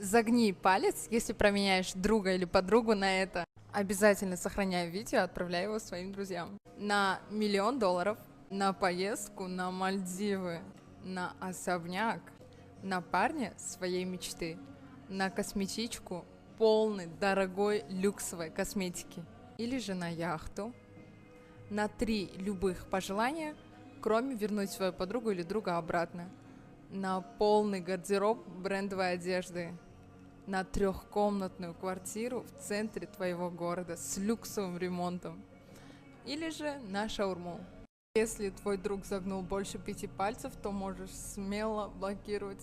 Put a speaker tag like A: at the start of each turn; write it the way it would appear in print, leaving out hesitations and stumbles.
A: Загни палец, если променяешь друга или подругу на это. Обязательно сохраняй видео, отправляй его своим друзьям. На $1 000 000, на поездку на Мальдивы, на особняк, на парня своей мечты, на косметичку полной дорогой люксовой косметики или же на яхту, на 3 любых пожелания, кроме вернуть свою подругу или друга обратно, на полный гардероб брендовой одежды, на 3-комнатную квартиру в центре твоего города с люксовым ремонтом, или же на шаурму. Если твой друг загнул больше 5 пальцев, то можешь смело блокировать